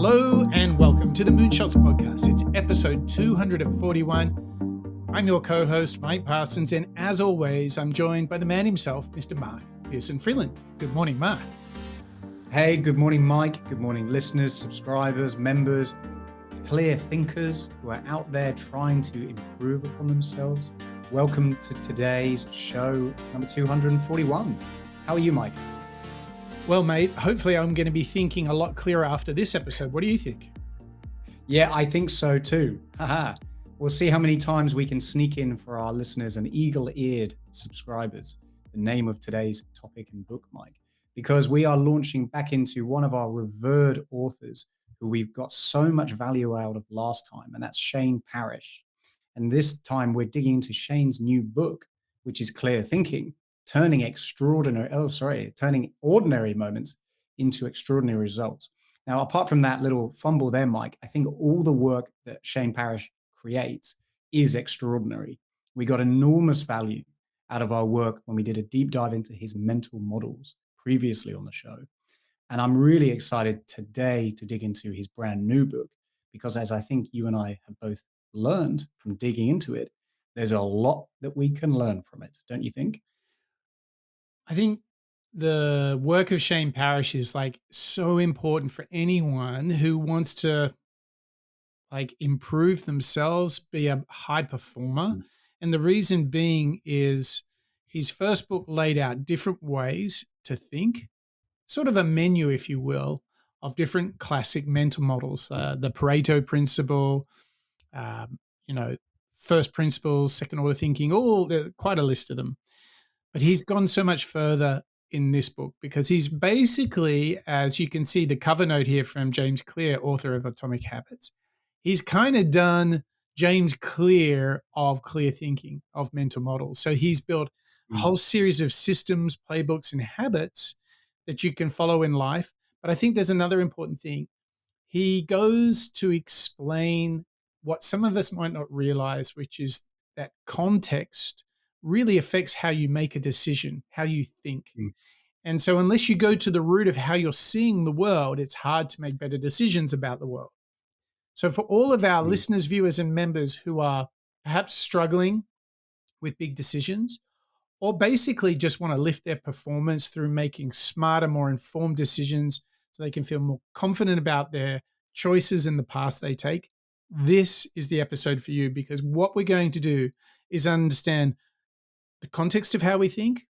Hello and welcome to the Moonshots Podcast. It's episode 241. I'm your co-host, Mike Parsons, and as always, I'm joined by the man himself, Mr. Mark Pearson Freeland. Good morning, Mark. Hey, good morning, Mike. Good morning, listeners, subscribers, members, clear thinkers who are out there trying to improve upon themselves. Welcome to today's show, number 241. How are you, Mike? Well, mate, hopefully I'm going to be thinking a lot clearer after this episode. What do you think? Yeah, I think so too. Haha. We'll see how many times we can sneak in for our listeners and eagle-eared subscribers the name of today's topic and book, Mike, because we are launching back into one of our revered authors who we've got so much value out of last time, and that's Shane Parrish. And this time we're digging into Shane's new book, which is Clear Thinking, turning ordinary moments into extraordinary results. Now, apart from that little fumble there, Mike, I think all the work that Shane Parrish creates is extraordinary. We got enormous value out of our work when we did a deep dive into his mental models previously on the show. And I'm really excited today to dig into his brand new book, because as I think you and I have both learned from digging into it, there's a lot that we can learn from it, don't you think? I think the work of Shane Parrish is like so important for anyone who wants to like improve themselves, be a high performer. And the reason being is his first book laid out different ways to think, sort of a menu, if you will, of different classic mental models, the Pareto principle, first principles, second order thinking, quite a list of them. But he's gone so much further in this book because he's basically, as you can see the cover note here from James Clear, author of Atomic Habits, he's kind of done James Clear of clear thinking, of mental models. So he's built a whole series of systems, playbooks, and habits that you can follow in life. But I think there's another important thing. He goes to explain what some of us might not realize, which is that context really affects how you make a decision, how you think. And so unless you go to the root of how you're seeing the world, it's hard to make better decisions about the world. So for all of our listeners, viewers, and members who are perhaps struggling with big decisions, or basically just want to lift their performance through making smarter, more informed decisions so they can feel more confident about their choices and the paths they take, this is the episode for you, because what we're going to do is understand the context of how we think,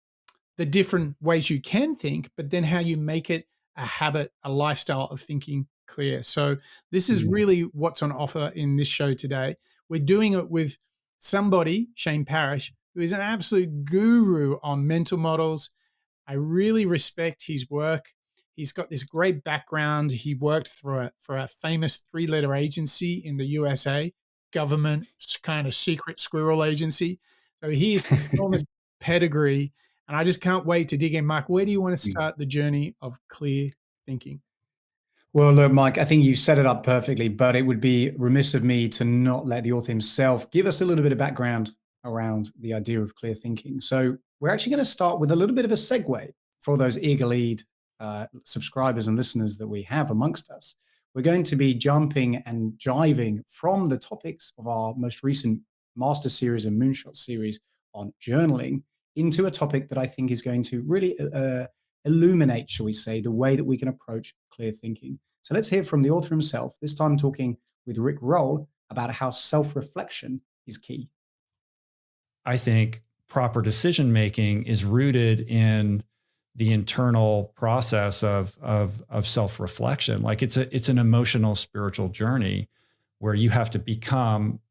the different ways you can think, but then how you make it a habit, a lifestyle of thinking clear. So this is really what's on offer in this show today. We're doing it with somebody, Shane Parrish, who is an absolute guru on mental models. I really respect his work. He's got this great background. He worked for a famous 3-letter agency in the USA, government, kind of secret squirrel agency. So he's enormous pedigree, and I just can't wait to dig in. Mark, where do you want to start the journey of clear thinking? Well, look, Mike, I think you set it up perfectly, but it would be remiss of me to not let the author himself give us a little bit of background around the idea of clear thinking. So we're actually going to start with a little bit of a segue for those eagle-eared subscribers and listeners that we have amongst us. We're going to be jumping and jiving from the topics of our most recent Master Series and Moonshot series on journaling into a topic that I think is going to really illuminate, shall we say, the way that we can approach clear thinking. So let's hear from the author himself, this time talking with Rick Roll about how self-reflection is key. I think proper decision-making is rooted in the internal process of self-reflection. Like it's an emotional, spiritual journey where you have to become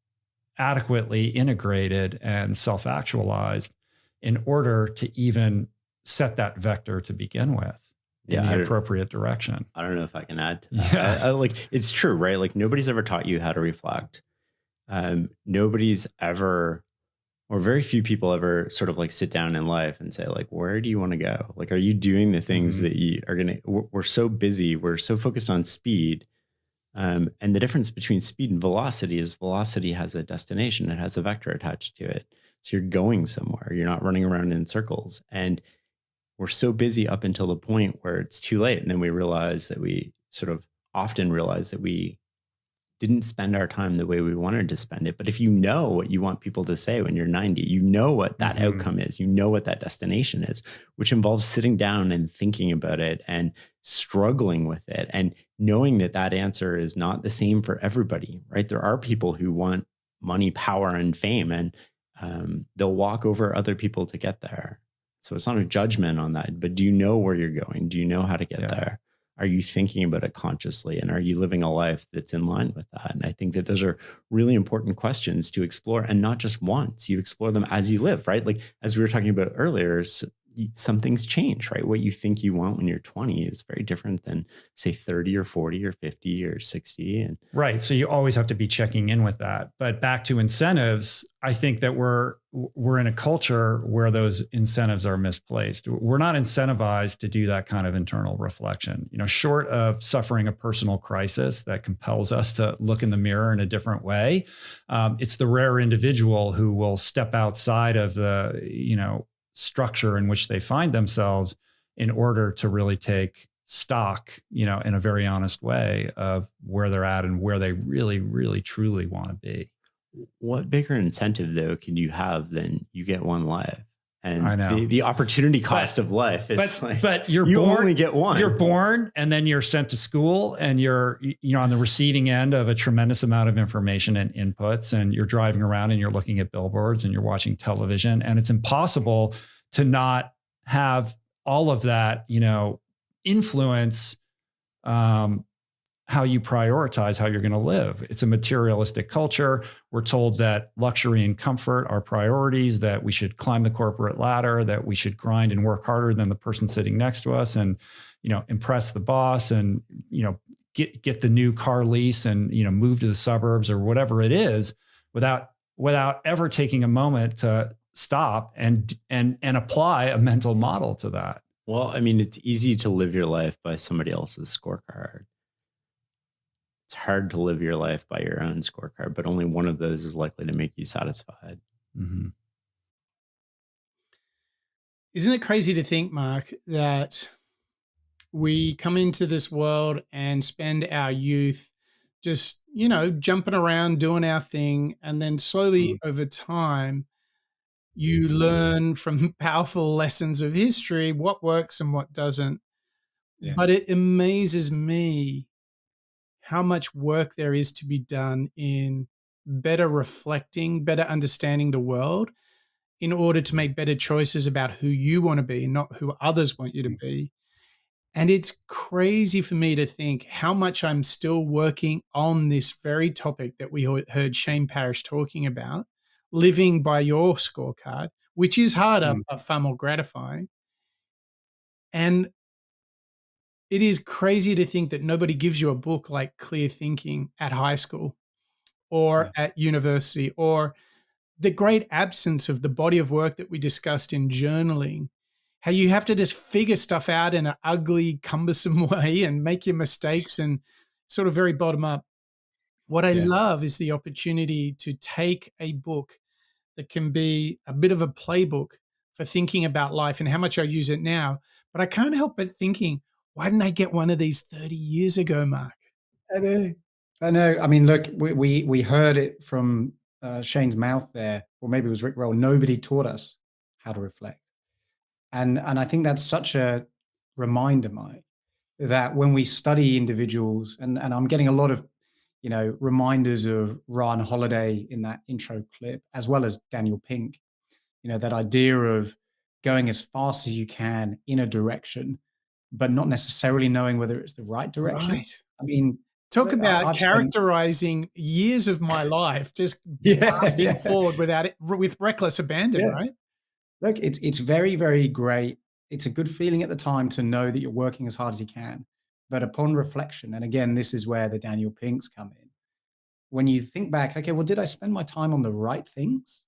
adequately integrated and self-actualized in order to even set that vector to begin with in the appropriate direction. I don't know if I can add to that. I it's true, right? Like nobody's ever taught you how to reflect. Nobody's ever, or very few people ever sort of like sit down in life and say like, where do you want to go? Like, are you doing the things that you are going to, we're so busy. We're so focused on speed. And the difference between speed and velocity is velocity has a destination. It has a vector attached to it. So you're going somewhere. You're not running around in circles. And we're so busy up until the point where it's too late. And then we realize that we sort of often realize that we didn't spend our time the way we wanted to spend it. But if you know what you want people to say when you're 90, you know what that outcome is, you know what that destination is, which involves sitting down and thinking about it and struggling with it and knowing that that answer is not the same for everybody, right? There are people who want money, power, and fame, and they'll walk over other people to get there. So it's not a judgment on that, but do you know where you're going? Do you know how to get there? Are you thinking about it consciously? And are you living a life that's in line with that? And I think that those are really important questions to explore, and not just once. You explore them as you live, right? Like, as we were talking about earlier, some things change, right? What you think you want when you're 20 is very different than, say, 30 or 40 or 50 or 60. And right. So you always have to be checking in with that. But back to incentives, I think that we're in a culture where those incentives are misplaced. We're not incentivized to do that kind of internal reflection. Short of suffering a personal crisis that compels us to look in the mirror in a different way, it's the rare individual who will step outside of the structure in which they find themselves in order to really take stock, in a very honest way of where they're at and where they really, really, truly want to be. What bigger incentive, though, can you have than you get one life? And I know the opportunity cost of life is but you born, only get one. You're born, and then you're sent to school, and you're on the receiving end of a tremendous amount of information and inputs, and you're driving around and you're looking at billboards and you're watching television, and it's impossible to not have all of that, influence how you prioritize how you're going to live. It's a materialistic culture. We're told that luxury and comfort are priorities, that we should climb the corporate ladder, that we should grind and work harder than the person sitting next to us, and, impress the boss, and, get the new car lease, and, move to the suburbs or whatever it is, without ever taking a moment to stop and apply a mental model to that. Well, I mean, it's easy to live your life by somebody else's scorecard. It's hard to live your life by your own scorecard, but only one of those is likely to make you satisfied. Mm-hmm. Isn't it crazy to think, Mark, that we come into this world and spend our youth just, jumping around, doing our thing, and then slowly over time, you learn from powerful lessons of history what works and what doesn't. Yeah. But it amazes me how much work there is to be done in better reflecting, better understanding the world in order to make better choices about who you want to be and not who others want you to be. And it's crazy for me to think how much I'm still working on this very topic that we heard Shane Parrish talking about, living by your scorecard, which is harder but far more gratifying. And it is crazy to think that nobody gives you a book like Clear Thinking at high school or at university, or the great absence of the body of work that we discussed in journaling, how you have to just figure stuff out in an ugly, cumbersome way and make your mistakes and sort of very bottom up. What I love is the opportunity to take a book that can be a bit of a playbook for thinking about life and how much I use it now. But I can't help but thinking, why didn't I get one of these 30 years ago, Mark? I know. I mean, look, we heard it from Shane's mouth there, or maybe it was Rick Roll. Nobody taught us how to reflect. And I think that's such a reminder, Mike, that when we study individuals, and I'm getting a lot of, reminders of Ryan Holiday in that intro clip, as well as Daniel Pink, that idea of going as fast as you can in a direction, but not necessarily knowing whether it's the right direction. Right. I mean, talk about characterizing years of my life, just blasting forward with reckless abandon, right? Look, it's very, very great. It's a good feeling at the time to know that you're working as hard as you can. But upon reflection, and again, this is where the Daniel Pinks come in. When you think back, okay, well, did I spend my time on the right things?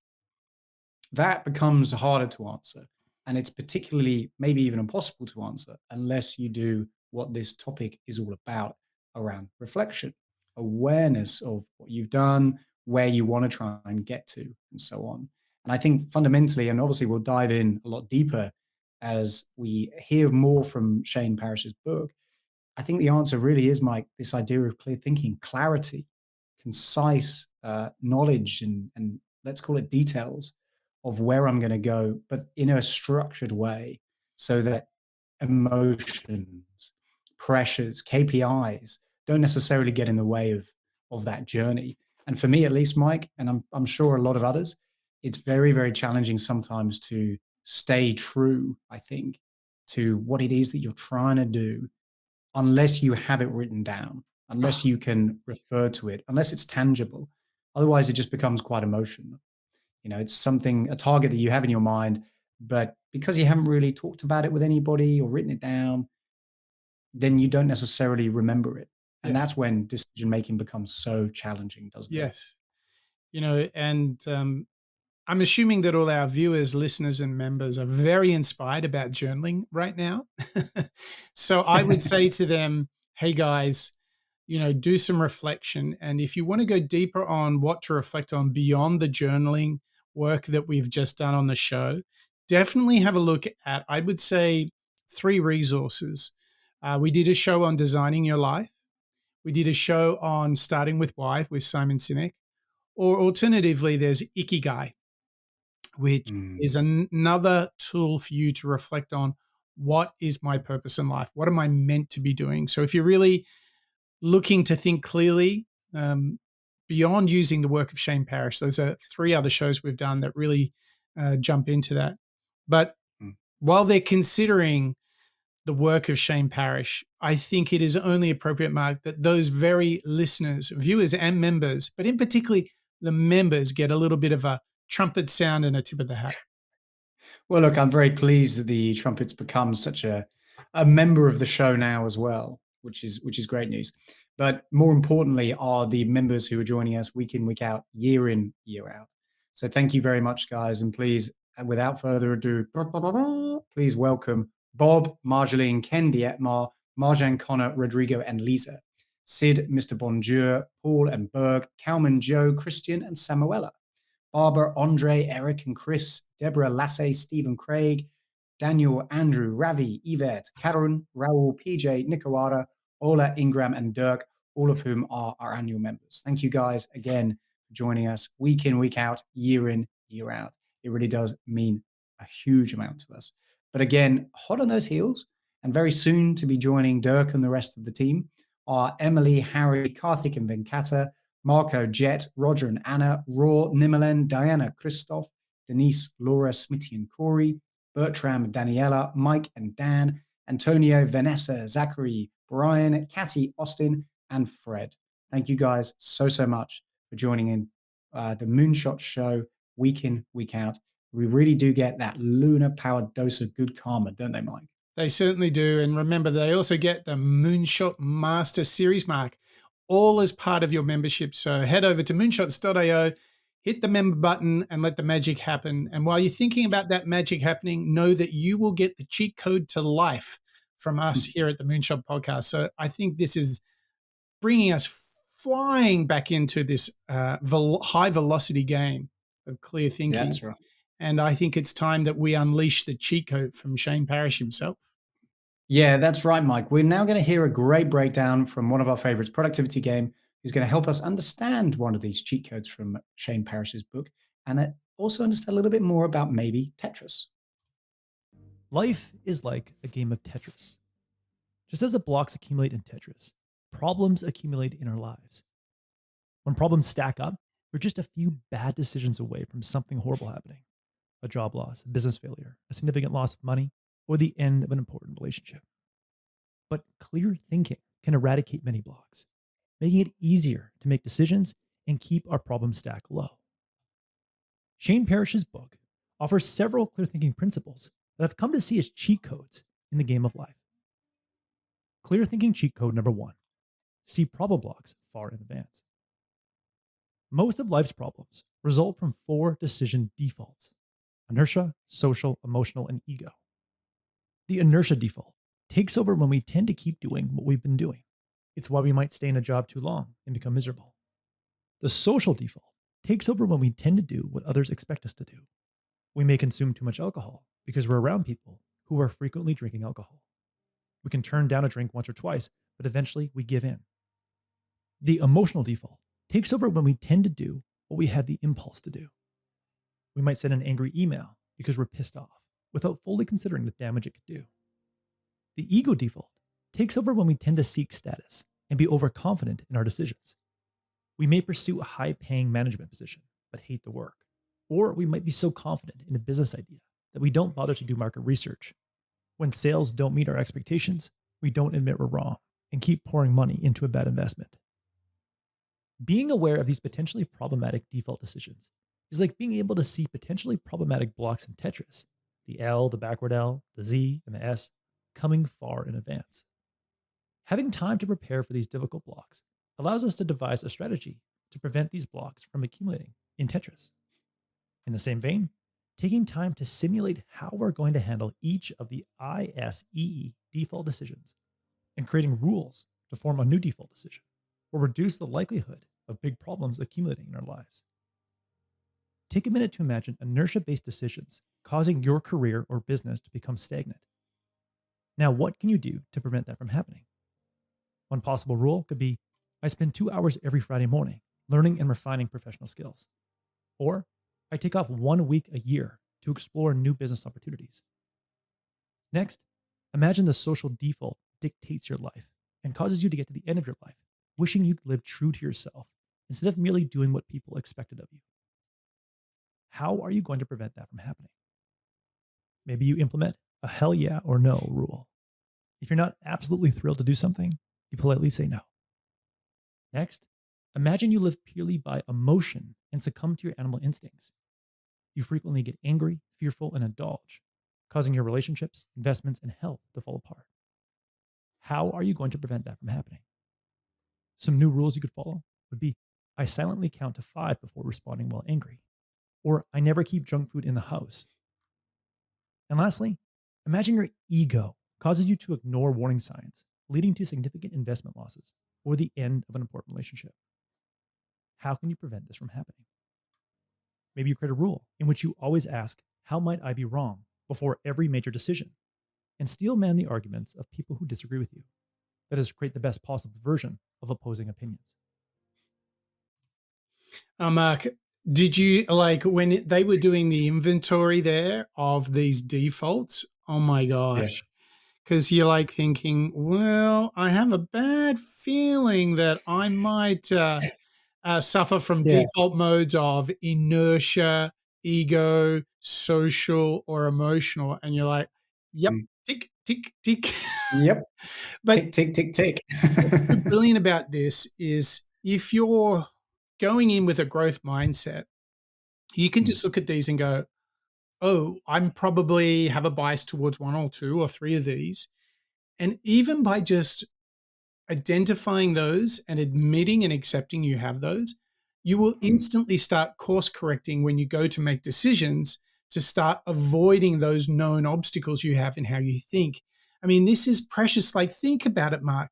That becomes harder to answer. And it's particularly maybe even impossible to answer unless you do what this topic is all about around reflection, awareness of what you've done, where you want to try and get to, and so on. And I think fundamentally, and obviously we'll dive in a lot deeper as we hear more from Shane Parrish's book, I think the answer really is, Mike, this idea of clear thinking, clarity, concise knowledge, and let's call it details of where I'm going to go, but in a structured way so that emotions, pressures, KPIs don't necessarily get in the way of that journey. And for me, at least, Mike, and I'm sure a lot of others, it's very, very challenging sometimes to stay true, I think, to what it is that you're trying to do unless you have it written down, unless you can refer to it, unless it's tangible. Otherwise, it just becomes quite emotional. It's something, a target that you have in your mind, but because you haven't really talked about it with anybody or written it down, then you don't necessarily remember it. And Yes. that's when decision making becomes so challenging, doesn't it? Yes. And I'm assuming that all our viewers, listeners, and members are very inspired about journaling right now. So I would say to them, hey guys, do some reflection. And if you want to go deeper on what to reflect on beyond the journaling work that we've just done on the show, definitely have a look at, I would say, 3 resources. We did a show on designing your life. We did a show on starting with why with Simon Sinek. Or alternatively, there's Ikigai, which is another tool for you to reflect on what is my purpose in life? What am I meant to be doing? So if you're really looking to think clearly, beyond using the work of Shane Parrish, those are 3 other shows we've done that really jump into that. But while they're considering the work of Shane Parrish, I think it is only appropriate, Mark, that those very listeners, viewers and members, but in particular the members, get a little bit of a trumpet sound and a tip of the hat. Well, look, I'm very pleased that the trumpets become such a member of the show now as well, which is great news. But more importantly are the members who are joining us week in, week out, year in, year out. So thank you very much, guys. And please, without further ado, please welcome Bob, Marjolaine, Ken Dietmar, Marjan, Connor, Rodrigo, and Lisa, Sid, Mr. Bonjour, Paul and Berg, Kalman, Joe, Christian, and Samuela, Barbara, Andre, Eric and Chris, Deborah, Lasse, Stephen, Craig, Daniel, Andrew, Ravi, Yvette, Karun, Raul, PJ, Nikawara, Ola, Ingram, and Dirk, all of whom are our annual members. Thank you guys again for joining us week in, week out, year in, year out. It really does mean a huge amount to us. But again, hot on those heels, and very soon to be joining Dirk and the rest of the team are Emily, Harry, Karthik, and Venkata, Marco, Jet, Roger and Anna, Raw, Nimalen, Diana, Christoph, Denise, Laura, Smitty and Corey, Bertram, Daniela, Mike and Dan, Antonio, Vanessa, Zachary, Brian, Katty, Austin, and Fred. Thank you guys so much for joining in the Moonshot show week in, week out. We really do get that lunar-powered dose of good karma, don't they, Mike? They certainly do. And remember, they also get the Moonshot Master Series mark, all as part of your membership. So head over to moonshots.io, hit the member button, and let the magic happen. And while you're thinking about that magic happening, know that you will get the cheat code to life from us here at the Moonshot Podcast. So I think this is bringing us flying back into this high velocity game of clear thinking. Yeah, that's right. And I think it's time that we unleash the cheat code from Shane Parrish himself. Yeah, that's right, Mike. We're now going to hear a great breakdown from one of our favorites, Productivity Game, who's going to help us understand one of these cheat codes from Shane Parrish's book, and also understand a little bit more about maybe Tetris. Life is like a game of Tetris. Just as the blocks accumulate in Tetris, problems accumulate in our lives. When problems stack up, we're just a few bad decisions away from something horrible happening. A job loss, a business failure, a significant loss of money, or the end of an important relationship. But clear thinking can eradicate many blocks, making it easier to make decisions and keep our problem stack low. Shane Parrish's book offers several clear thinking principles that I've come to see as cheat codes in the game of life. Clear thinking cheat code number 1: see problem blocks far in advance. Most of life's problems result from 4 decision defaults: inertia, social, emotional, and ego. The inertia default takes over when we tend to keep doing what we've been doing. It's why we might stay in a job too long and become miserable. The social default takes over when we tend to do what others expect us to do. We may consume too much alcohol because we're around people who are frequently drinking alcohol. We can turn down a drink once or twice, but eventually we give in. The emotional default takes over when we tend to do what we have the impulse to do. We might send an angry email because we're pissed off without fully considering the damage it could do. The ego default takes over when we tend to seek status and be overconfident in our decisions. We may pursue a high-paying management position, but hate the work. Or we might be so confident in a business idea that we don't bother to do market research. When sales don't meet our expectations, we don't admit we're wrong and keep pouring money into a bad investment. Being aware of these potentially problematic default decisions is like being able to see potentially problematic blocks in Tetris, the L, the backward L, the Z, and the S, coming far in advance. Having time to prepare for these difficult blocks allows us to devise a strategy to prevent these blocks from accumulating in Tetris. In the same vein, taking time to simulate how we're going to handle each of the ISEE default decisions and creating rules to form a new default decision will reduce the likelihood of big problems accumulating in our lives. Take a minute to imagine inertia-based decisions causing your career or business to become stagnant. Now, what can you do to prevent that from happening? One possible rule could be, I spend 2 hours every Friday morning learning and refining professional skills. Or, I take off 1 week a year to explore new business opportunities. Next, imagine the social default dictates your life and causes you to get to the end of your life wishing you'd lived true to yourself instead of merely doing what people expected of you. How are you going to prevent that from happening? Maybe you implement a hell yeah or no rule. If you're not absolutely thrilled to do something, you politely say no. Next, imagine you live purely by emotion and succumb to your animal instincts. You frequently get angry, fearful, and indulge, causing your relationships, investments, and health to fall apart. How are you going to prevent that from happening? Some new rules you could follow would be, I silently count to 5 before responding while angry, or I never keep junk food in the house. And lastly, imagine your ego causes you to ignore warning signs, leading to significant investment losses or the end of an important relationship. How can you prevent this from happening? Maybe you create a rule in which you always ask, how might I be wrong before every major decision, and steel man the arguments of people who disagree with you. That is, create the best possible version of opposing opinions. Mark, did you, like, when they were doing the inventory there of these defaults? Oh my gosh. Because you're like thinking, well, I have a bad feeling that I might suffer from default modes of inertia, ego, social, or emotional. And you're like, yep, tick, tick, tick. Yep. But tick, tick, tick, tick. what's brilliant about this is if you're going in with a growth mindset, you can just look at these and go, oh, I'm probably have a bias towards 1 or 2 or 3 of these. And even by just identifying those and admitting and accepting you have those, you will instantly start course correcting when you go to make decisions to start avoiding those known obstacles you have in how you think. I mean, this is precious. Like, think about it, Mark.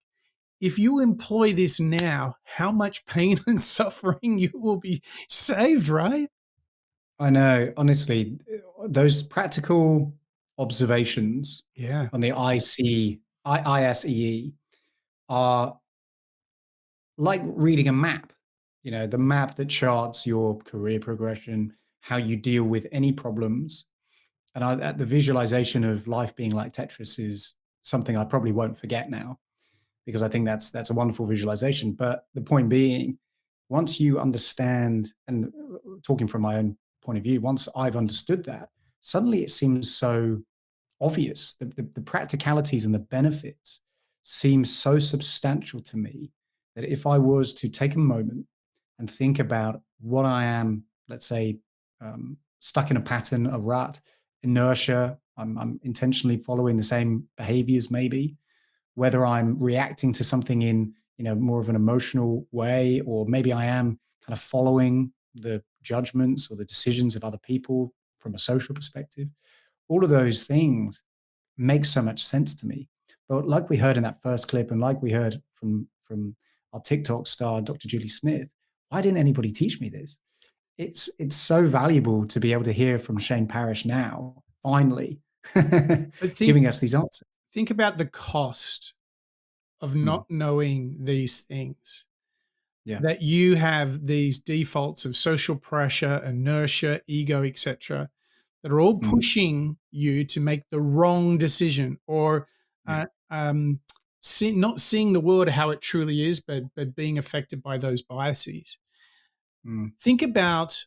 If you employ this now, how much pain and suffering you will be saved, right? I know. Honestly, those practical observations on the ISEE are like reading a map, you know, the map that charts your career progression, how you deal with any problems. And the visualization of life being like Tetris is something I probably won't forget now, because I think that's a wonderful visualization. But the point being, once you understand, and talking from my own point of view, once I've understood that, suddenly it seems so obvious. The practicalities and the benefits seem so substantial to me that if I was to take a moment and think about what I am, let's say, stuck in a pattern, a rut, inertia, I'm intentionally following the same behaviors, maybe, whether I'm reacting to something in, you know, more of an emotional way, or maybe I am kind of following the judgments or the decisions of other people from a social perspective. All of those things make so much sense to me. But like we heard in that first clip, and like we heard from our TikTok star, Dr. Julie Smith, why didn't anybody teach me this? It's so valuable to be able to hear from Shane Parrish now, finally, giving us these answers. think about the cost of not knowing these things. Yeah. That you have these defaults of social pressure, inertia, ego, etc., that are all pushing you to make the wrong decision, or not seeing the world how it truly is, but being affected by those biases. Think about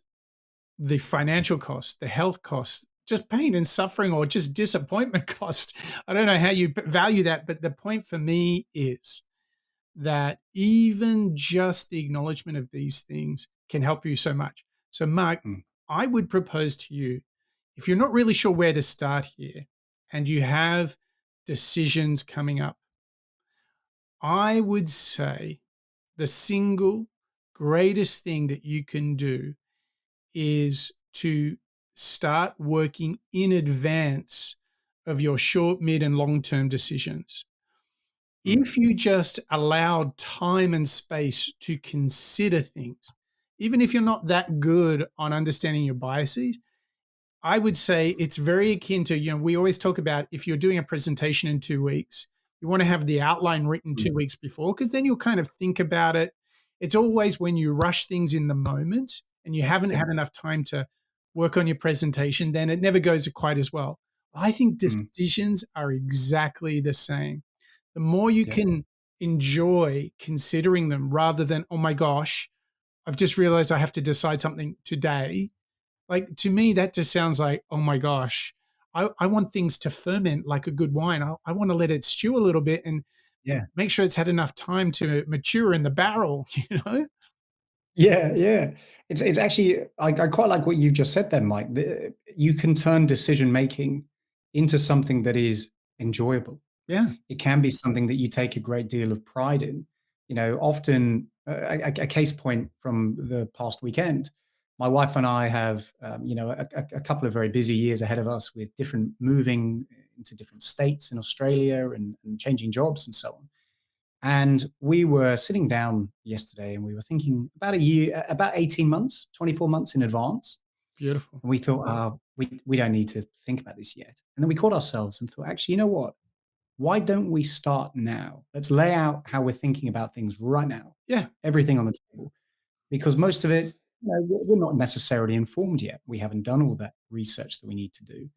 the financial cost, the health cost, just pain and suffering, or just disappointment cost. I don't know how you value that, but the point for me is that even just the acknowledgement of these things can help you so much. So, Mark, I would propose to you, if you're not really sure where to start here and you have decisions coming up, I would say the single greatest thing that you can do is to start working in advance of your short, mid, and long-term decisions. If you just allowed time and space to consider things, even if you're not that good on understanding your biases, I would say it's very akin to, we always talk about if you're doing a presentation in 2 weeks, you want to have the outline written 2 weeks before, because then you'll kind of think about it. It's always when you rush things in the moment and you haven't had enough time to work on your presentation, then it never goes quite as well. I think decisions are exactly the same. The more you can enjoy considering them rather than, oh my gosh, I've just realized I have to decide something today. Like, to me, that just sounds like, oh my gosh, I want things to ferment like a good wine. I want to let it stew a little bit and make sure it's had enough time to mature in the barrel, Yeah. It's actually, I quite like what you just said then, Mike. You can turn decision making into something that is enjoyable. Yeah. It can be something that you take a great deal of pride in. Often a case point from the past weekend, my wife and I have, a couple of very busy years ahead of us with different moving into different states in Australia and changing jobs and so on. And we were sitting down yesterday and we were thinking about a year, about 18 months, 24 months in advance. Beautiful. And we thought, we don't need to think about this yet. And then we caught ourselves and thought, actually, you know what? Why don't we start now? Let's lay out how we're thinking about things right now. Yeah. Everything on the table. Because most of it, we're not necessarily informed yet. We haven't done all that research that we need to do.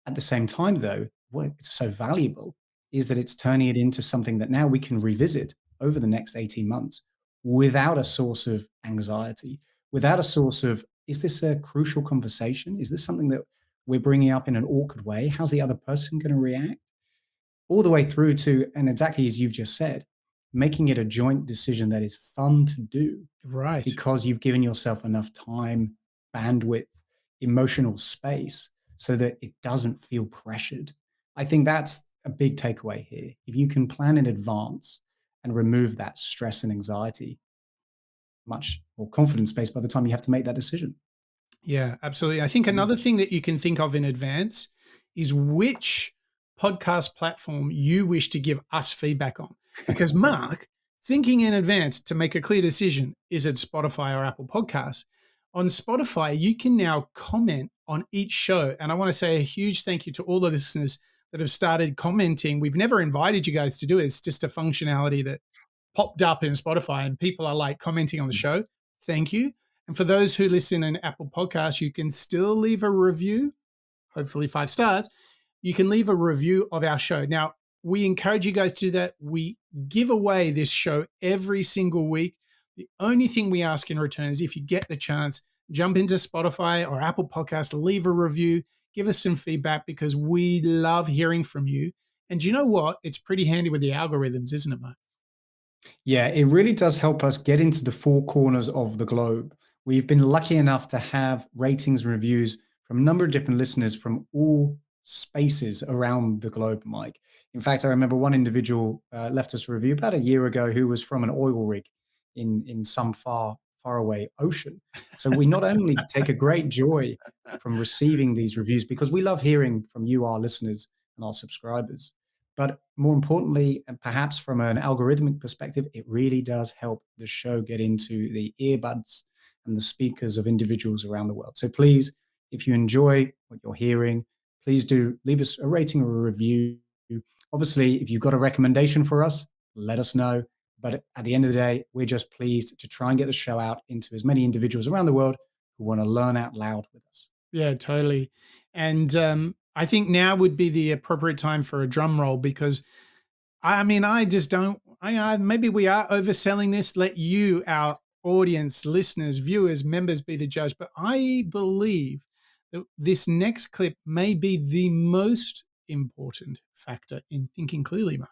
At the same time, though, what's so valuable is that it's turning it into something that now we can revisit over the next 18 months without a source of anxiety, without a source of, is this a crucial conversation? Is this something that we're bringing up in an awkward way? How's the other person going to react? All the way through to, and exactly as you've just said, making it a joint decision that is fun to do. Right. Because you've given yourself enough time, bandwidth, emotional space so that it doesn't feel pressured. I think that's a big takeaway here. If you can plan in advance and remove that stress and anxiety, much more confident space by the time you have to make that decision. Yeah, absolutely. I think another thing that you can think of in advance is which podcast platform you wish to give us feedback on. Because Mark, thinking in advance to make a clear decision, is it Spotify or Apple Podcasts? On Spotify, you can now comment on each show. And I want to say a huge thank you to all the listeners that have started commenting. We've never invited you guys to do it. It's just a functionality that popped up in Spotify and people are like commenting on the show. Thank you. And for those who listen in Apple Podcasts, you can still leave a review, hopefully 5 stars. You can leave a review of our show. Now, we encourage you guys to do that. We give away this show every single week. The only thing we ask in return is if you get the chance, jump into Spotify or Apple Podcasts, leave a review, give us some feedback because we love hearing from you. And you know what? It's pretty handy with the algorithms, isn't it, Mark? Yeah, it really does help us get into the 4 corners of the globe. We've been lucky enough to have ratings and reviews from a number of different listeners from all spaces around the globe, Mike. In fact, I remember one individual left us a review about a year ago who was from an oil rig in some far away ocean. So we not only take a great joy from receiving these reviews because we love hearing from you, our listeners and our subscribers, but more importantly, and perhaps from an algorithmic perspective, it really does help the show get into the earbuds and the speakers of individuals around the world. So please, if you enjoy what you're hearing, please do leave us a rating or a review Obviously, if you've got a recommendation for us, let us know. But at the end of the day, we're just pleased to try and get the show out into as many individuals around the world who want to learn out loud with us. Yeah, totally. And I think now would be the appropriate time for a drum roll, because I just don't, maybe we are overselling this. Let you, our audience, listeners, viewers, members be the judge. But I believe that this next clip may be the most important factor in thinking clearly, Mark.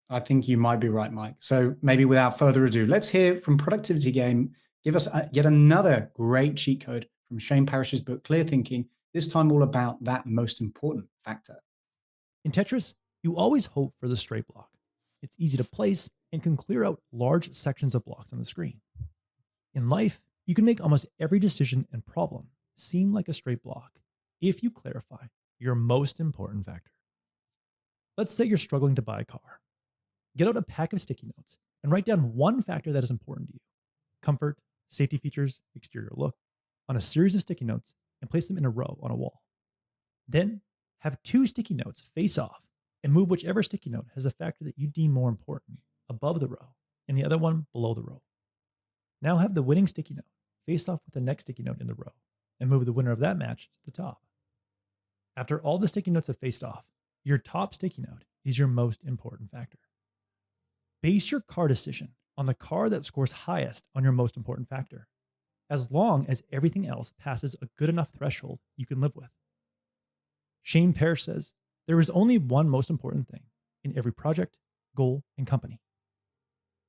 I think you might be right, Mike. So maybe without further ado, let's hear from Productivity Game. Give us yet another great cheat code from Shane Parrish's book, Clear Thinking, this time all about that most important factor. In Tetris, you always hope for the straight block. It's easy to place and can clear out large sections of blocks on the screen. In life, you can make almost every decision and problem seem like a straight block if you clarify your most important factor. Let's say you're struggling to buy a car. Get out a pack of sticky notes and write down one factor that is important to you: comfort, safety features, exterior look, on a series of sticky notes and place them in a row on a wall. Then have 2 sticky notes face off and move whichever sticky note has a factor that you deem more important above the row and the other one below the row. Now have the winning sticky note face off with the next sticky note in the row and move the winner of that match to the top. After all the sticky notes have faced off, your top sticky note is your most important factor. Base your car decision on the car that scores highest on your most important factor, as long as everything else passes a good enough threshold you can live with. Shane Parrish says, there is only one most important thing in every project, goal, and company.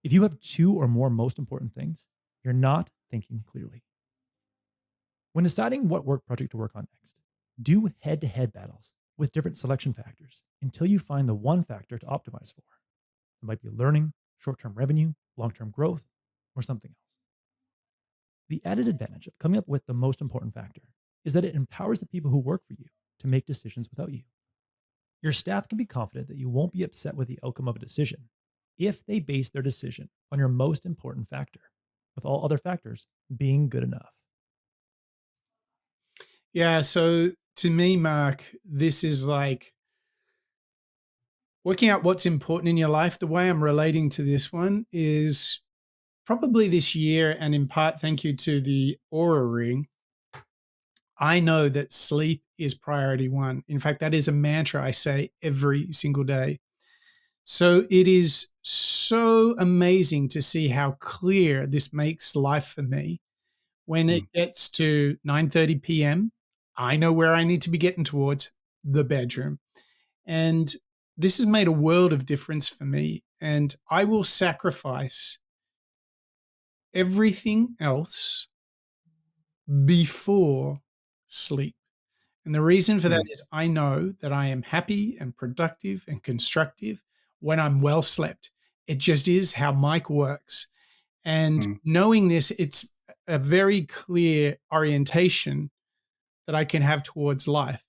If you have 2 or more most important things, you're not thinking clearly. When deciding what work project to work on next, do head-to-head battles with different selection factors until you find the one factor to optimize for. It might be learning, short-term revenue, long-term growth, or something else. The added advantage of coming up with the most important factor is that it empowers the people who work for you to make decisions without you. Your staff can be confident that you won't be upset with the outcome of a decision if they base their decision on your most important factor, with all other factors being good enough. Yeah, so to me, Mark, this is like working out what's important in your life. The way I'm relating to this one is probably this year, and in part thank you to the Aura Ring, I know that sleep is priority 1. In fact, that is a mantra I say every single day. So it is so amazing to see how clear this makes life for me. When it gets to 9:30 p.m., I know where I need to be getting towards: the bedroom. And this has made a world of difference for me. And I will sacrifice everything else before sleep. And the reason for that is I know that I am happy and productive and constructive when I'm well slept. It just is how Mike works. And knowing this, it's a very clear orientation that I can have towards life.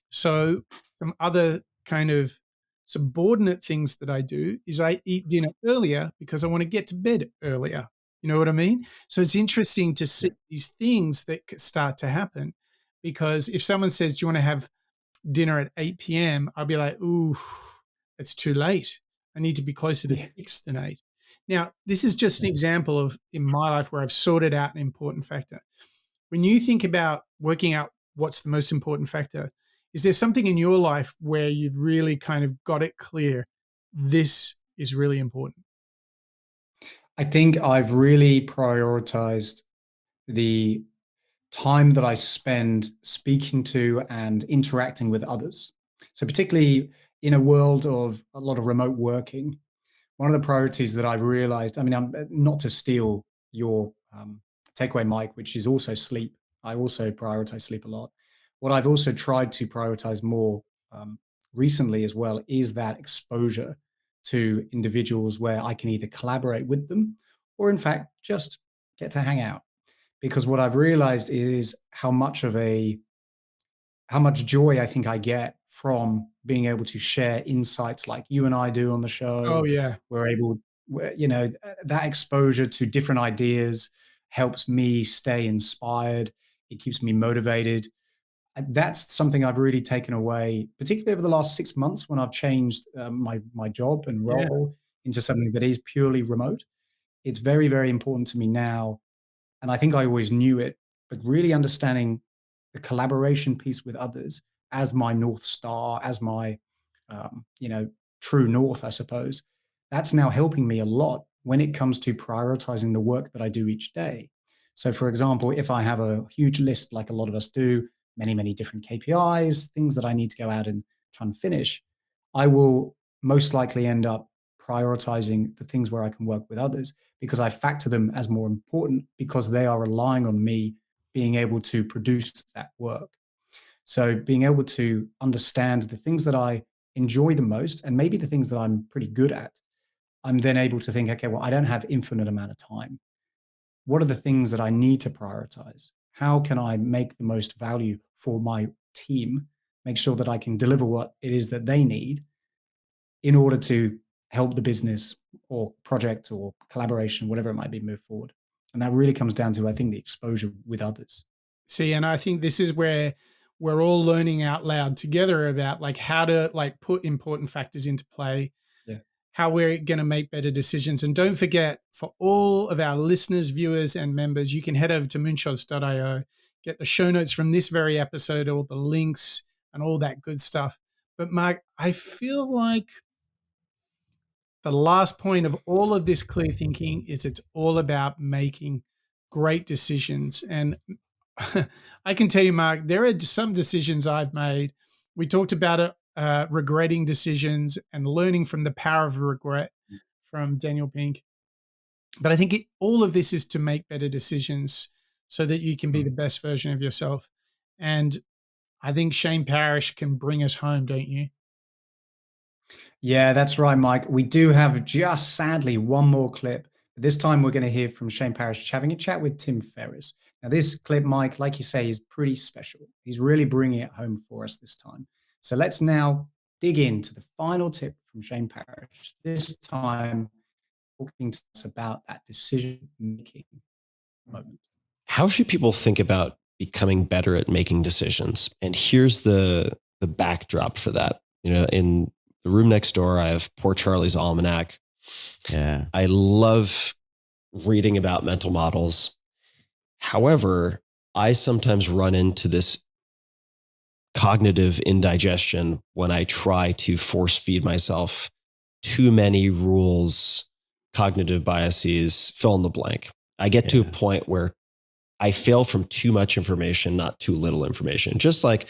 So some other kind of subordinate things that I do is I eat dinner earlier because I want to get to bed earlier. You know what I mean? So it's interesting to see these things that start to happen, because if someone says, do you want to have dinner at 8 p.m., I'll be like, ooh, it's too late. I need to be closer to 6 than 8. Now, this is just an example of in my life where I've sorted out an important factor. When you think about working out what's the most important factor, is there something in your life where you've really kind of got it clear? This is really important. I think I've really prioritized the time that I spend speaking to and interacting with others. So particularly in a world of a lot of remote working, one of the priorities that I've realized, I mean, I'm not to steal your takeaway, Mike, which is also sleep. I also prioritize sleep a lot. What I've also tried to prioritize more recently as well is that exposure to individuals where I can either collaborate with them or in fact just get to hang out. Because what I've realized is how much joy I think I get from being able to share insights like you and I do on the show. Oh, yeah. That exposure to different ideas helps me stay inspired. It keeps me motivated. that's something I've really taken away, particularly over the last 6 months when I've changed my job and role into something that is purely remote. It's very, very important to me now. And I think I always knew it, but really understanding the collaboration piece with others as my North Star, as my, true north, I suppose, that's now helping me a lot when it comes to prioritizing the work that I do each day. So, for example, if I have a huge list, like a lot of us do, many, many different KPIs, things that I need to go out and try and finish, I will most likely end up prioritizing the things where I can work with others because I factor them as more important because they are relying on me being able to produce that work. So being able to understand the things that I enjoy the most and maybe the things that I'm pretty good at, I'm then able to think, okay, well, I don't have infinite amount of time. What are the things that I need to prioritize? How can I make the most value for my team? Make sure that I can deliver what it is that they need in order to help the business or project or collaboration, whatever it might be, move forward. And that really comes down to, I think, the exposure with others. See, and I think this is where we're all learning out loud together about like how to like put important factors into play, how we're going to make better decisions. And don't forget, for all of our listeners, viewers, and members, you can head over to moonshots.io, get the show notes from this very episode, all the links and all that good stuff. But Mark, I feel like the last point of all of this clear thinking is it's all about making great decisions. And I can tell you, Mark, there are some decisions I've made. We talked about it, regretting decisions and learning from the power of regret from Daniel Pink. But I think all of this is to make better decisions so that you can be the best version of yourself. And I think Shane Parrish can bring us home, don't you? Yeah, that's right, Mike. We do have just sadly one more clip. This time we're going to hear from Shane Parrish having a chat with Tim Ferriss. Now, this clip, Mike, like you say, is pretty special. He's really bringing it home for us this time. So let's now dig into the final tip from Shane Parrish, this time talking to us about that decision-making moment. How should people think about becoming better at making decisions? And here's the backdrop for that. In the room next door, I have Poor Charlie's Almanac. Yeah. I love reading about mental models. However, I sometimes run into this cognitive indigestion when I try to force feed myself too many rules, cognitive biases, fill in the blank. I get to a point where I fail from too much information, not too little information. Just like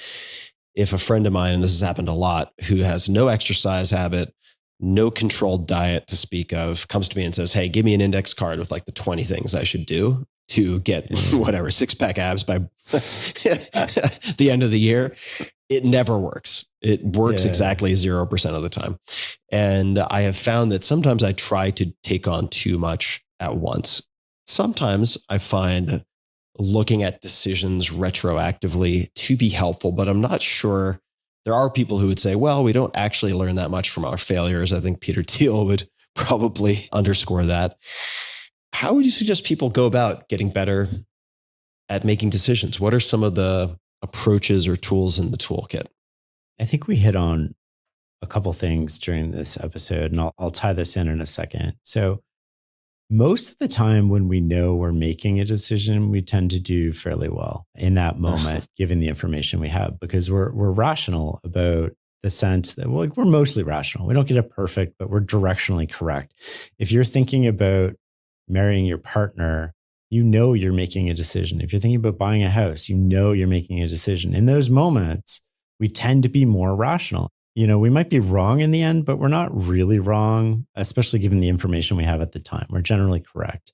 if a friend of mine, and this has happened a lot, who has no exercise habit, no controlled diet to speak of, comes to me and says, hey, give me an index card with like the 20 things I should do to get whatever, 6-pack abs by the end of the year. It never works. It works exactly 0% of the time. And I have found that sometimes I try to take on too much at once. Sometimes I find looking at decisions retroactively to be helpful, but I'm not sure. There are people who would say, well, we don't actually learn that much from our failures. I think Peter Thiel would probably underscore that. How would you suggest people go about getting better at making decisions? What are some of the approaches or tools in the toolkit? I think we hit on a couple things during this episode, and I'll tie this in a second. So most of the time when we know we're making a decision, we tend to do fairly well in that moment, given the information we have, because we're rational about the sense that we're mostly rational. We don't get it perfect, but we're directionally correct. If you're thinking about marrying your partner, you know you're making a decision. If you're thinking about buying a house, you know you're making a decision. In those moments, we tend to be more rational. We might be wrong in the end, but we're not really wrong, especially given the information we have at the time. We're generally correct.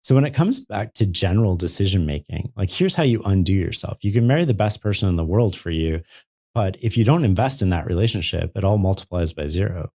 So when it comes back to general decision making, like here's how you undo yourself. You can marry the best person in the world for you, but if you don't invest in that relationship, it all multiplies by 0.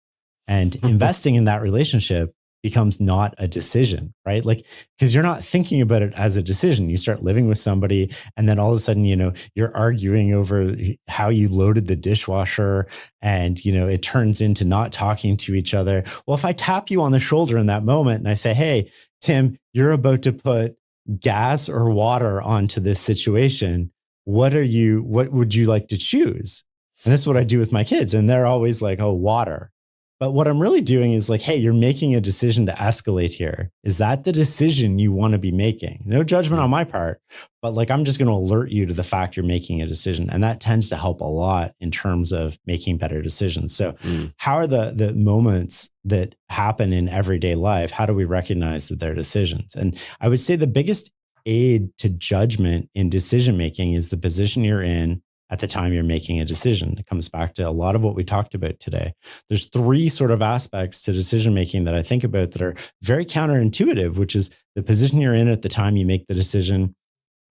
And investing in that relationship becomes not a decision, right? Like, because you're not thinking about it as a decision. You start living with somebody and then all of a sudden, you're arguing over how you loaded the dishwasher and, it turns into not talking to each other. Well, if I tap you on the shoulder in that moment and I say, hey, Tim, you're about to put gas or water onto this situation, what would you like to choose? And this is what I do with my kids. And they're always like, oh, water. But what I'm really doing is like, hey, you're making a decision to escalate here. Is that the decision you want to be making? No judgment on my part, but like, I'm just going to alert you to the fact you're making a decision. And that tends to help a lot in terms of making better decisions. So how are the moments that happen in everyday life? How do we recognize that they're decisions? And I would say the biggest aid to judgment in decision-making is the position you're in at the time you're making a decision. It comes back to a lot of what we talked about today. There's three sort of aspects to decision-making that I think about that are very counterintuitive, which is the position you're in at the time you make the decision.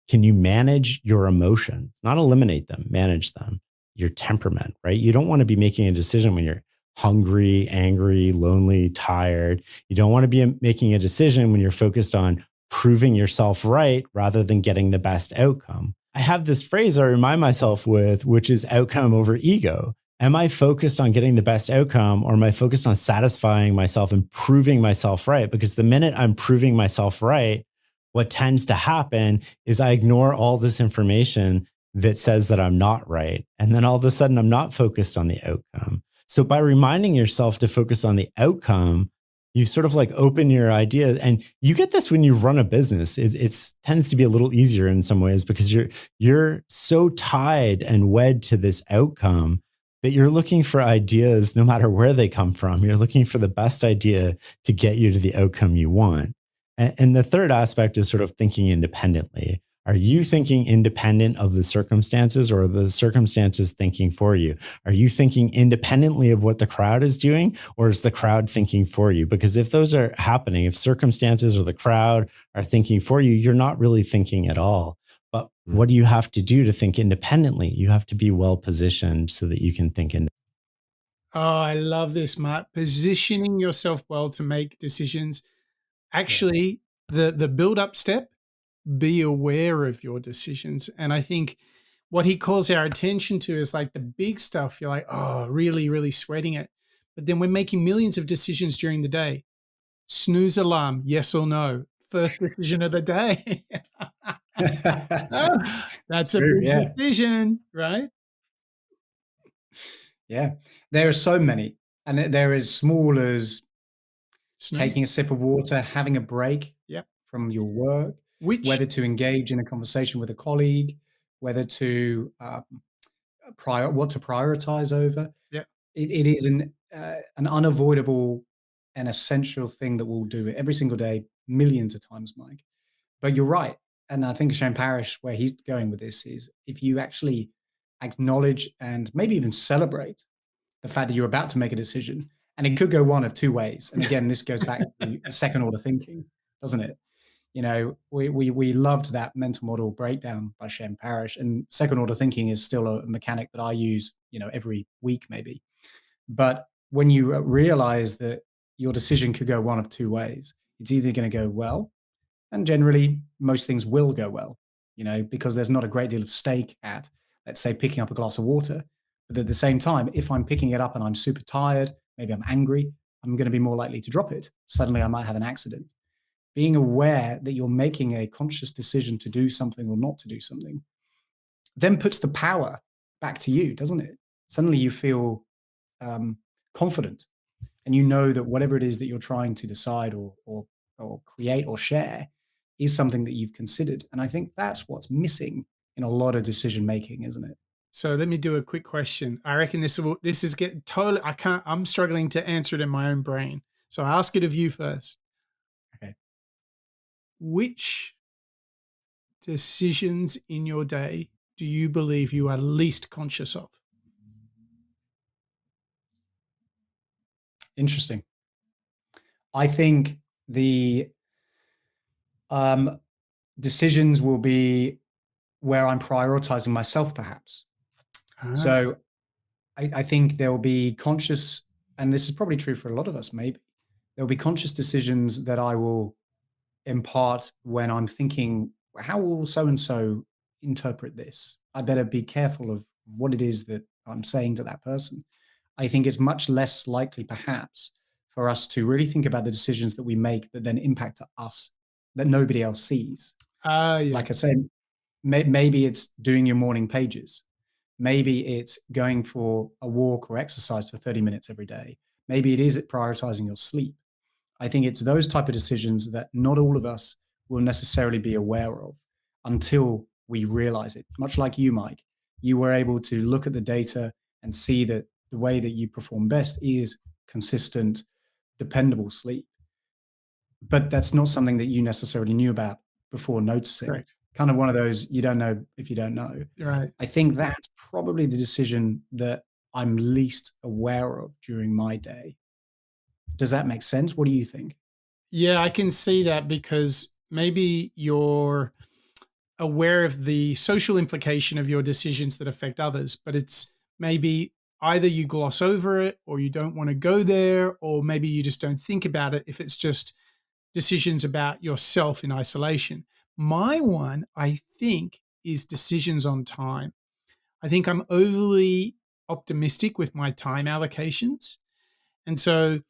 Can you manage your emotions? Not eliminate them, manage them. Your temperament, right? You don't want to be making a decision when you're hungry, angry, lonely, tired. You don't want to be making a decision when you're focused on proving yourself right rather than getting the best outcome. I have this phrase I remind myself with, which is outcome over ego. Am I focused on getting the best outcome, or am I focused on satisfying myself and proving myself right? Because the minute I'm proving myself right, what tends to happen is I ignore all this information that says that I'm not right. And then all of a sudden I'm not focused on the outcome. So by reminding yourself to focus on the outcome, you sort of like open your idea, and you get this when you run a business. It tends to be a little easier in some ways because you're so tied and wed to this outcome that you're looking for ideas no matter where they come from. You're looking for the best idea to get you to the outcome you want. And the third aspect is sort of thinking independently. Are you thinking independent of the circumstances, or are the circumstances thinking for you? Are you thinking independently of what the crowd is doing, or is the crowd thinking for you? Because if those are happening, if circumstances or the crowd are thinking for you, you're not really thinking at all. But what do you have to do to think independently? You have to be well positioned so that you can think independently. Oh, I love this, Matt. Positioning yourself well to make decisions. Actually, the build-up step, be aware of your decisions. And I think what he calls our attention to is like the big stuff. You're like, oh, really, really sweating it. But then we're making millions of decisions during the day. Snooze alarm, yes or no. First decision of the day. That's a big decision, right? Yeah. There are so many. And they're as small as taking a sip of water, having a break from your work, whether to engage in a conversation with a colleague, whether to what to prioritize over. Yeah. It is an unavoidable and essential thing that we'll do it every single day, millions of times, Mike. But you're right. And I think Shane Parrish, where he's going with this, is if you actually acknowledge and maybe even celebrate the fact that you're about to make a decision, and it could go one of two ways. And again, this goes back to second order thinking, doesn't it? You know, we loved that mental model breakdown by Shane Parrish, and second order thinking is still a mechanic that I use, every week maybe. But when you realize that your decision could go one of two ways, it's either going to go well, and generally most things will go well, because there's not a great deal of stake at, let's say, picking up a glass of water. But at the same time, if I'm picking it up and I'm super tired, maybe I'm angry, I'm going to be more likely to drop it. Suddenly I might have an accident. Being aware that you're making a conscious decision to do something or not to do something then puts the power back to you, doesn't it? Suddenly you feel confident, and you know that whatever it is that you're trying to decide or create or share is something that you've considered. And I think that's what's missing in a lot of decision making, isn't it? So let me do a quick question. I reckon this is getting totally, I'm struggling to answer it in my own brain. So I'll ask it of you first. Okay. Which decisions in your day do you believe you are least conscious of? Interesting. I think the decisions will be where I'm prioritizing myself, perhaps. So I think there will be conscious, and this is probably true for a lot of us, maybe. There'll be conscious decisions that I will impart when I'm thinking, how will so-and-so interpret this? I better be careful of what it is that I'm saying to that person. I think it's much less likely, perhaps, for us to really think about the decisions that we make that then impact us, that nobody else sees. Yeah. Like I said, Maybe it's doing your morning pages. Maybe it's going for a walk or exercise for 30 minutes every day. Maybe it is prioritizing your sleep. I think it's those type of decisions that not all of us will necessarily be aware of until we realize it. Much like you, Mike, you were able to look at the data and see that the way that you perform best is consistent, dependable sleep. But that's not something that you necessarily knew about before noticing. Correct. Kind of one of those, you don't know if you don't know. Right. I think that's probably the decision that I'm least aware of during my day. Does that make sense? What do you think? Yeah, I can see that, because maybe you're aware of the social implication of your decisions that affect others, but it's maybe either you gloss over it, or you don't want to go there, or maybe you just don't think about it if it's just decisions about yourself in isolation. My one, I think, is decisions on time. I think I'm overly optimistic with my time allocations. And so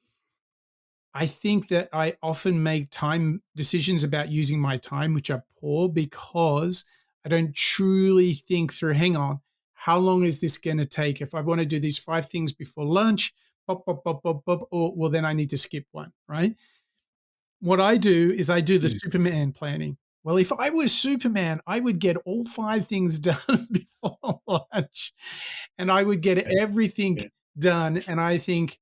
I think that I often make time decisions about using my time, which are poor, because I don't truly think through, hang on, how long is this going to take? If I want to do these 5 things before lunch, or well, then I need to skip one, right? What I do is I do the Superman planning. Well, if I was Superman, I would get all 5 things done before lunch, and I would get everything done. And I think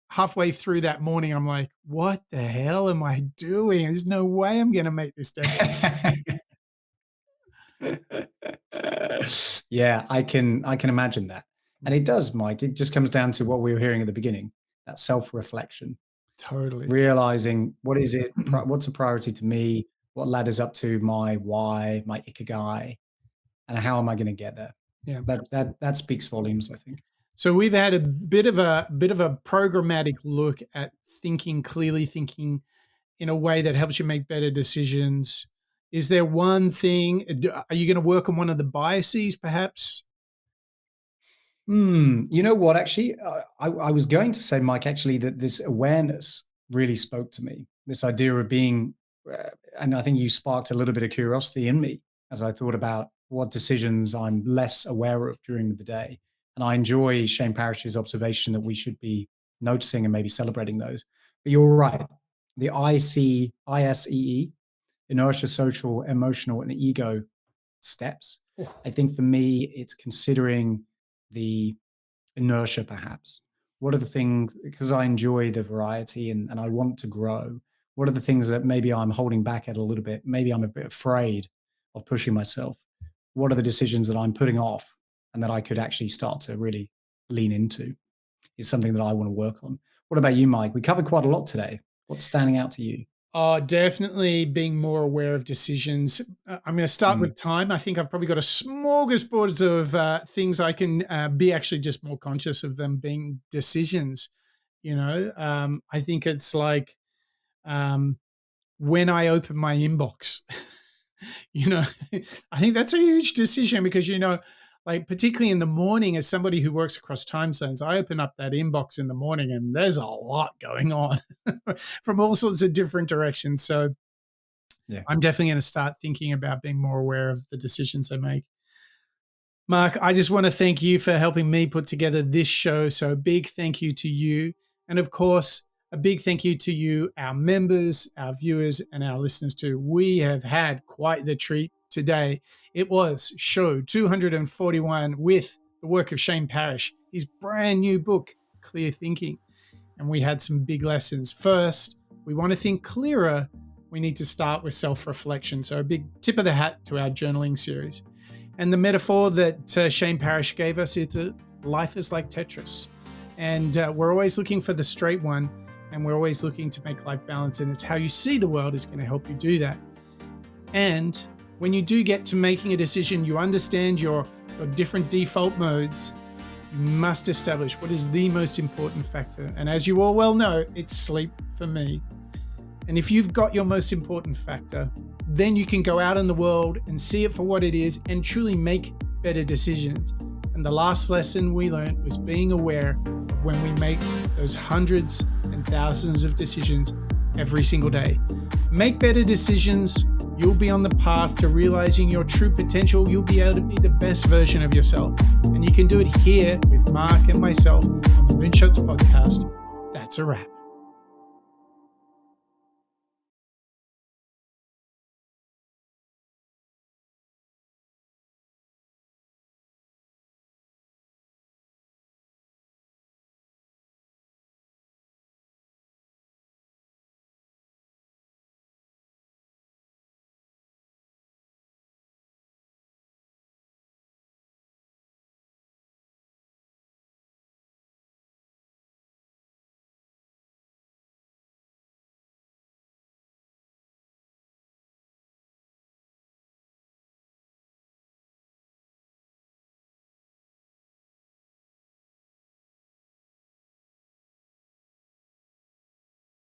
halfway through that morning, I'm like, what the hell am I doing? There's no way I'm going to make this deadline. Yeah, I can imagine that. And it does, Mike. It just comes down to what we were hearing at the beginning, that self-reflection. Totally. Realizing what's a priority to me, what ladders up to my why, my ikigai, and how am I going to get there? Yeah. That speaks volumes, I think. So we've had a bit of a programmatic look at thinking clearly, thinking in a way that helps you make better decisions. Is there one thing? Are you going to work on one of the biases, perhaps? You know what? Actually, I was going to say, Mike, actually, that this awareness really spoke to me. This idea of being, and I think you sparked a little bit of curiosity in me as I thought about what decisions I'm less aware of during the day. And I enjoy Shane Parrish's observation that we should be noticing and maybe celebrating those. But you're right. The ISEE, inertia, social, emotional, and ego steps. I think for me, it's considering the inertia, perhaps. What are the things, because I enjoy the variety and I want to grow, what are the things that maybe I'm holding back at a little bit? Maybe I'm a bit afraid of pushing myself. What are the decisions that I'm putting off and that I could actually start to really lean into? Is something that I want to work on. What about you, Mike? We covered quite a lot today. What's standing out to you? Definitely being more aware of decisions. I'm going to start with time. I think I've probably got a smorgasbord of things I can be actually just more conscious of them being decisions. I think it's like when I open my inbox, I think that's a huge decision because, like particularly in the morning, as somebody who works across time zones, I open up that inbox in the morning and there's a lot going on from all sorts of different directions. So yeah, I'm definitely going to start thinking about being more aware of the decisions I make. Mark, I just want to thank you for helping me put together this show. So a big thank you to you. And of course, a big thank you to you, our members, our viewers, and our listeners too. We have had quite the treat today. It was show 241 with the work of Shane Parrish, his brand new book, Clear Thinking. And we had some big lessons. First, we want to think clearer. We need to start with self-reflection. So a big tip of the hat to our journaling series. And the metaphor that Shane Parrish gave us is that life is like Tetris. And we're always looking for the straight one. And we're always looking to make life balanced. And it's how you see the world is going to help you do that. And when you do get to making a decision, you understand your different default modes. You must establish what is the most important factor. And as you all well know, it's sleep for me. And if you've got your most important factor, then you can go out in the world and see it for what it is and truly make better decisions. And the last lesson we learned was being aware of when we make those hundreds and thousands of decisions every single day. Make better decisions. you'll be on the path to realizing your true potential. You'll be able to be the best version of yourself. And you can do it here with Mark and myself on the Moonshots Podcast. That's a wrap.